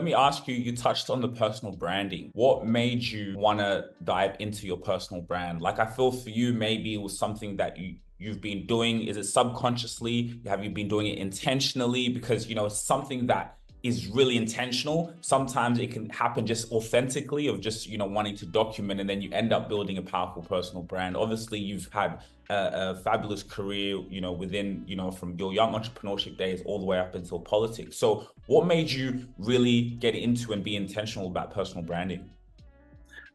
me ask you, you touched on the personal branding. What made you want to dive into your personal brand? Like, I feel for you, maybe it was something that you've been doing. Is it subconsciously? Have you been doing it intentionally? Because, it's something that is really intentional. Sometimes it can happen just authentically of just, wanting to document, and then you end up building a powerful personal brand. Obviously, you've had a fabulous career, within, from your young entrepreneurship days all the way up until politics. So what made you really get into and be intentional about personal branding?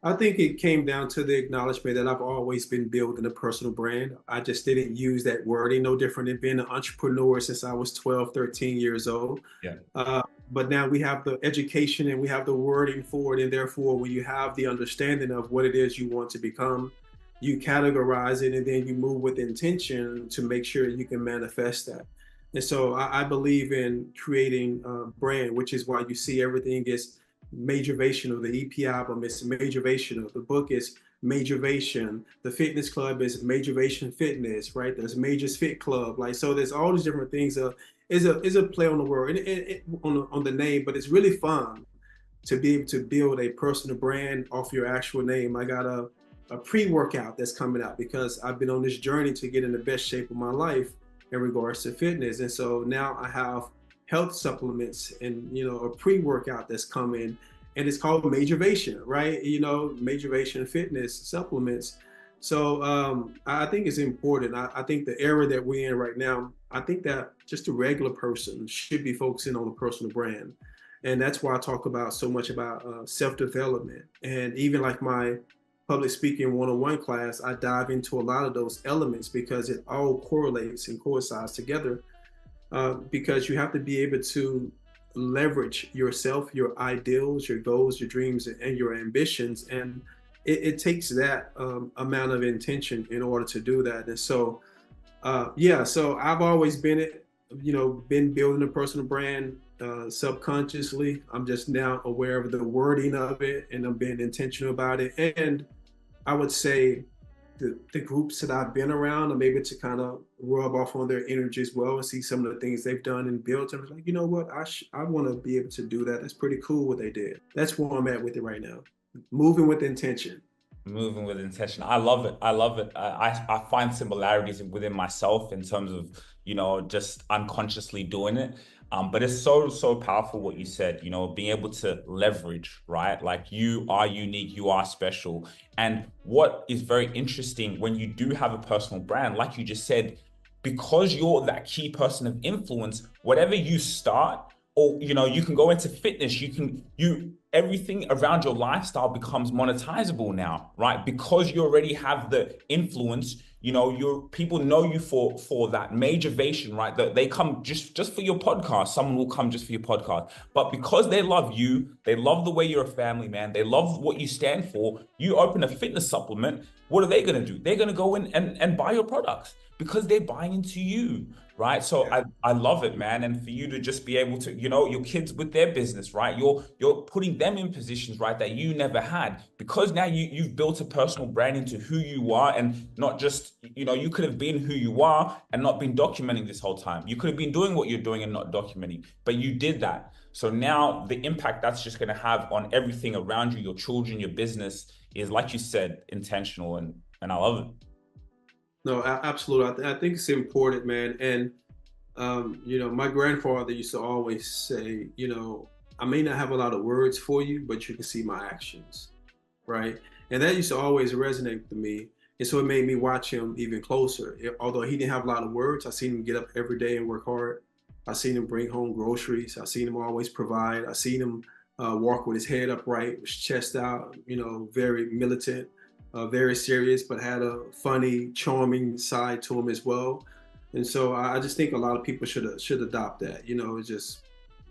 I think it came down to the acknowledgement that I've always been building a personal brand. I just didn't use that wording, no different than being an entrepreneur since I was 12, 13 years old. Yeah. But now we have the education and we have the wording for it. And therefore, when you have the understanding of what it is you want to become, you categorize it and then you move with intention to make sure you can manifest that. And so I believe in creating a brand, which is why you see everything is Majorvational. The EP album is Majorvational. The book is Majorvation. The fitness club is Majorvation Fitness, right? There's Majors Fit Club. Like, so there's all these different things. Is a play on the word and on the name, but it's really fun to be able to build a personal brand off your actual name. I got a pre-workout that's coming out because I've been on this journey to get in the best shape of my life in regards to fitness. And so now I have health supplements and a pre-workout that's coming, and it's called Majorvation, right? Majorvation fitness supplements. So I think it's important. I think the era that we're in right now, I think that just a regular person should be focusing on a personal brand. And that's why I talk about so much about self-development. And even like my public speaking one-on-one class, I dive into a lot of those elements because it all correlates and coincides together. Because you have to be able to leverage yourself, your ideals, your goals, your dreams, and your ambitions. And it takes that amount of intention in order to do that. And so, so I've always been building a personal brand subconsciously. I'm just now aware of the wording of it and I'm being intentional about it. And I would say the groups that I've been around, I'm able to kind of rub off on their energy as well and see some of the things they've done and built. And I was like, you know what? I want to be able to do that. That's pretty cool what they did. That's where I'm at with it right now. Moving with intention. Moving with intention. I love it. I love it. I find similarities within myself in terms of, just unconsciously doing it. But it's so powerful what you said, being able to leverage, right? Like, you are unique, you are special. And what is very interesting when you do have a personal brand, like you just said, because you're that key person of influence, whatever you start, or you can go into fitness, everything around your lifestyle becomes monetizable now, right? Because you already have the influence. Your people know you for that Majorvation, right? That they come just for your podcast. Someone will come just for your podcast, but because they love you, they love the way you're a family man, they love what you stand for. You open a fitness supplement. What are they going to do? They're going to go in and buy your products because they're buying into you, right? So I love it, man. And for you to just be able to, your kids with their business, right? You're putting them in positions, right, that you never had, because now you've built a personal brand into who you are, and not just, you could have been who you are and not been documenting this whole time. You could have been doing what you're doing and not documenting, but you did that. So now the impact that's just going to have on everything around you, your children, your business, is, like you said, intentional, and I love it. No, absolutely. I think it's important, man. And my grandfather used to always say, I may not have a lot of words for you, but you can see my actions, right? And that used to always resonate with me. And so it made me watch him even closer. Although he didn't have a lot of words, I seen him get up every day and work hard. I seen him bring home groceries. I seen him always provide. I seen him walk with his head upright, his chest out, very militant, very serious, but had a funny, charming side to him as well. And so I just think a lot of people should adopt that. It's just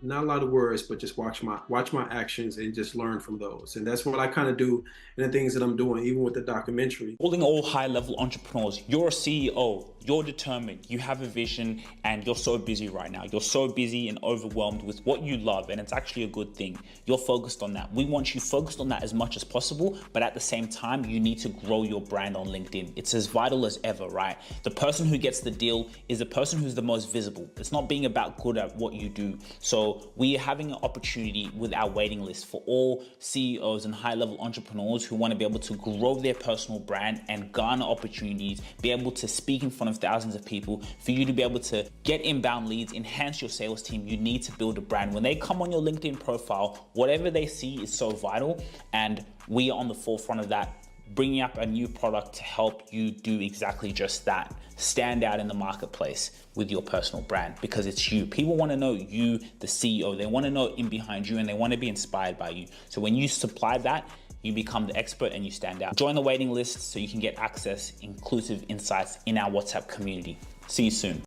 not a lot of words, but just watch my actions and just learn from those. And that's what I kind of do in the things that I'm doing, even with the documentary. Calling all high-level entrepreneurs, you're a CEO, you're determined, you have a vision, and you're so busy right now. You're so busy and overwhelmed with what you love, and it's actually a good thing. You're focused on that. We want you focused on that as much as possible, but at the same time, you need to grow your brand on LinkedIn. It's as vital as ever, right? The person who gets the deal is the person who's the most visible. It's not being about good at what you do. So So we are having an opportunity with our waiting list for all CEOs and high-level entrepreneurs who want to be able to grow their personal brand and garner opportunities, be able to speak in front of thousands of people, for you to be able to get inbound leads, enhance your sales team. You need to build a brand. When they come on your LinkedIn profile, whatever they see is so vital, and we are on the forefront of that, bringing up a new product to help you do exactly just that. Stand out in the marketplace with your personal brand, because it's you. People want to know you, the CEO. They want to know in behind you, and they want to be inspired by you. So when you supply that, you become the expert and you stand out. Join the waiting list so you can get access, inclusive insights in our WhatsApp community. See you soon.